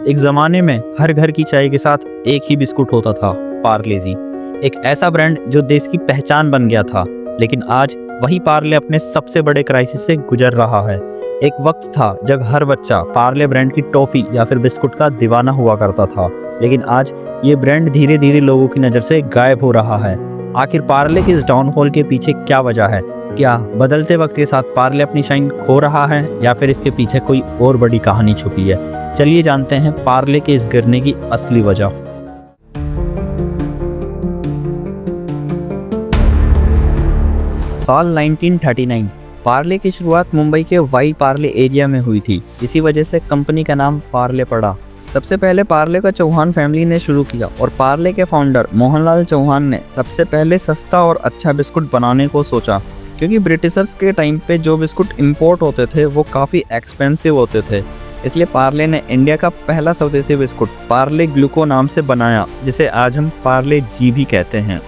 एक ज़माने में हर घर की चाय के साथ एक ही बिस्कुट होता था, पार्ले जी। एक ऐसा ब्रांड जो देश की पहचान बन गया था। लेकिन आज वही पार्ले अपने सबसे बड़े क्राइसिस से गुजर रहा है। एक वक्त था जब हर बच्चा पार्ले ब्रांड की टॉफ़ी या फिर बिस्कुट का दीवाना हुआ करता था। लेकिन आज ये ब्रांड धीरे धीरे लोगों की नज़र से गायब हो रहा है। आखिर पार्ले के इस डाउनफॉल के पीछे क्या वजह है? क्या बदलते वक्त के साथ पार्ले अपनी शाइन खो रहा है या फिर इसके पीछे कोई और बड़ी कहानी छुपी है? चलिए जानते हैं पार्ले के इस गिरने की असली वजह। साल 1939। पार्ले की शुरुआत मुंबई के वाई पार्ले एरिया में हुई थी। इसी वजह से कंपनी का नाम पार्ले पड़ा। सबसे पहले पार्ले का चौहान फैमिली ने शुरू किया और पार्ले के फाउंडर मोहनलाल चौहान ने सबसे पहले सस्ता और अच्छा बिस्कुट बनाने को सोचा, क्योंकि ब्रिटिशर्स के टाइम पे जो बिस्कुट इंपोर्ट होते थे वो काफ़ी एक्सपेंसिव होते थे। इसलिए पार्ले ने इंडिया का पहला स्वदेशी बिस्कुट पार्ले ग्लूको नाम से बनाया, जिसे आज हम पार्ले जी भी कहते हैं।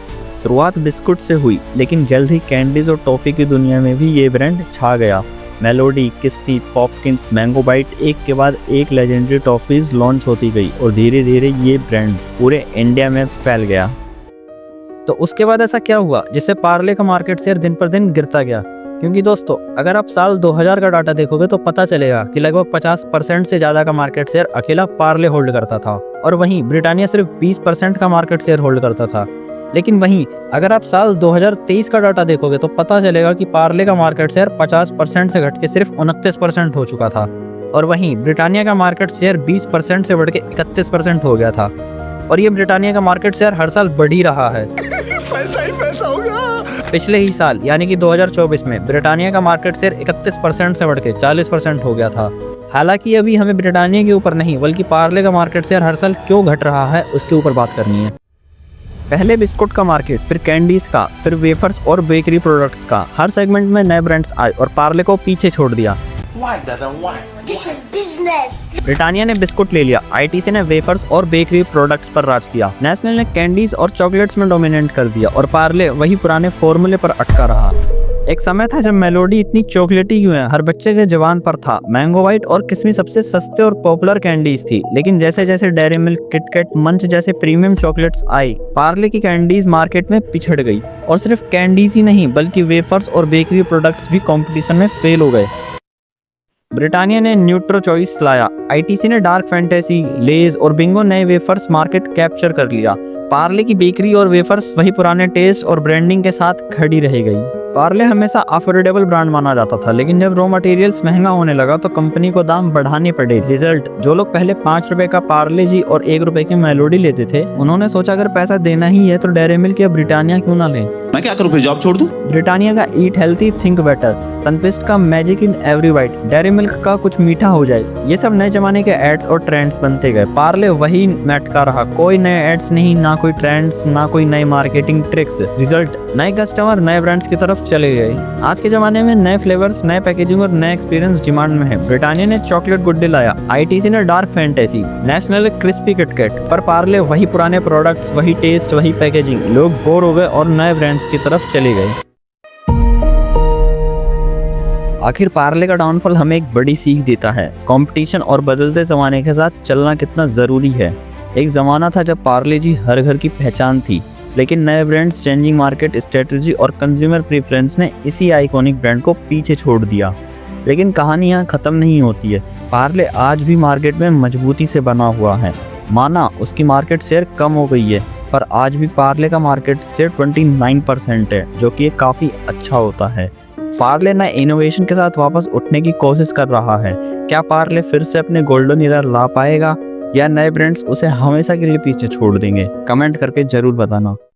शुरुआत बिस्कुट से हुई, लेकिन जल्द ही कैंडीज और टॉफ़ी की दुनिया में भी ये ब्रांड छा गया। मेलोडी, किस्पी, पॉपकिंस, मैंगो बाइट, एक के बाद एक लेजेंडरी टॉफ़ीज लॉन्च होती गई और धीरे धीरे ये ब्रांड पूरे इंडिया में फैल गया। तो उसके बाद ऐसा क्या हुआ जिससे पार्ले का मार्केट शेयर दिन पर दिन गिरता गया? क्योंकि दोस्तों, अगर आप साल 2000 का डाटा देखोगे तो पता चलेगा कि लगभग 50% से ज़्यादा का मार्केट शेयर अकेला पार्ले होल्ड करता था, और वहीं ब्रिटानिया सिर्फ 20% का मार्केट शेयर होल्ड करता था। लेकिन वहीं अगर आप साल 2023 का डाटा देखोगे तो पता चलेगा कि पार्ले का मार्केट शेयर 50% से घट के सिर्फ 29% हो चुका था, और वहीं ब्रिटानिया का मार्केट शेयर 20% से बढ़ के 31% हो गया था। और ये ब्रिटानिया का मार्केट शेयर हर साल बढ़ ही रहा है। पैसा ही पैसा होगा। पिछले ही साल यानी कि 2024 में ब्रिटानिया का मार्केट शेयर 31% से बढ़ के 40% हो गया था। हालांकि अभी हमें ब्रिटानिया के ऊपर नहीं बल्कि पार्ले का मार्केट शेयर हर साल क्यों घट रहा है उसके ऊपर बात करनी है। पहले बिस्कुट का मार्केट, फिर कैंडीज का, फिर वेफर्स और बेकरी प्रोडक्ट्स का। हर सेगमेंट में नए ब्रांड्स आए और पार्ले को पीछे छोड़ दिया। Why, Dada? Why? This is business. Britannia ने बिस्कुट ले लिया, आईटीसी ने वेफर्स और बेकरी प्रोडक्ट्स पर राज किया, नेस्ले ने कैंडीज और चॉकलेट्स में डोमिनेट कर दिया, और पार्ले वही पुराने फॉर्मूले पर अटका रहा। एक समय था जब मेलोडी इतनी चॉकलेटी क्यों है, हर बच्चे के जुबान पर था। मैंगो बाइट और किस्मी सबसे सस्ते और पॉपुलर कैंडीज थी। लेकिन जैसे जैसे डेयरी मिल्क, किटकैट, मंच जैसे प्रीमियम चॉकलेट्स आई, पार्ले की कैंडीज मार्केट में पिछड़ गई। और सिर्फ कैंडीज ही नहीं बल्कि वेफर्स और बेकरी प्रोडक्ट्स भी कंपटीशन में फेल हो गए। ब्रिटानिया ने न्यूट्रो चॉइस लाया, आईटीसी ने डार्क फैंटेसी, लेज और बिंगो नए वेफर्स मार्केट कैप्चर कर लिया। पार्ले की बेकरी और वेफर्स वही पुराने टेस्ट और ब्रांडिंग के साथ खड़ी रह गई। पार्ले हमेशा अफोर्डेबल ब्रांड माना जाता था, लेकिन जब रॉ मटेरियल्स महंगा होने लगा तो कंपनी को दाम बढ़ाने पड़े। रिजल्ट, जो लोग पहले 5 रुपए का पार्ले जी और 1 रुपए की मेलोडी लेते थे, उन्होंने सोचा अगर पैसा देना ही है तो डेयरी मिल्क या ब्रिटानिया क्यों ना लें। मैं क्या करूं, फिर जॉब छोड़ दूं? ब्रिटानिया का eat healthy think better, Sunfeast का magic in every bite, dairy milk का कुछ मीठा हो जाए, ये सब नए जमाने के एड्स और ट्रेंड्स बनते गए। पार्ले वही लटका रहा, कोई नए एड्स नहीं, ना कोई ट्रेंड्स, ना कोई नई मार्केटिंग ट्रिक्स। रिजल्ट, नए कस्टमर नए ब्रांड्स की तरफ चले गए। आज के जमाने में नए फ्लेवर्स, नए पैकेजिंग और नए एक्सपीरियंस डिमांड में है। ब्रिटानिया ने चॉकलेट गुड डे लाया, आईटीसी ने डार्क फैंटेसी, नेस्ले ने क्रिस्पी किटकैट, पर पार्ले वही पुराने प्रोडक्ट्स, वही टेस्ट, वही पैकेजिंग। लोग बोर हो गए और नए ब्रांड्स की तरफ चले गए। आखिर पार्ले का डाउनफॉल हमें एक बड़ी सीख देता है, कंपटीशन और बदलते ज़माने के साथ चलना कितना ज़रूरी है। एक ज़माना था जब पार्ले जी हर घर की पहचान थी, लेकिन नए ब्रांड्स, चेंजिंग मार्केट स्ट्रेटजी और कंज्यूमर प्रेफरेंस ने इसी आइकॉनिक ब्रांड को पीछे छोड़ दिया। लेकिन कहानी यहाँ ख़त्म नहीं होती है। पार्ले आज भी मार्केट में मजबूती से बना हुआ है। माना उसकी मार्केट शेयर कम हो गई है, पर आज भी पार्ले का मार्केट शेयर 29% है, जो कि काफ़ी अच्छा होता है। पार्ले नए इनोवेशन के साथ वापस उठने की कोशिश कर रहा है। क्या पार्ले फिर से अपने गोल्डन ईरा ला पाएगा या नए ब्रांड्स उसे हमेशा के लिए पीछे छोड़ देंगे? कमेंट करके जरूर बताना।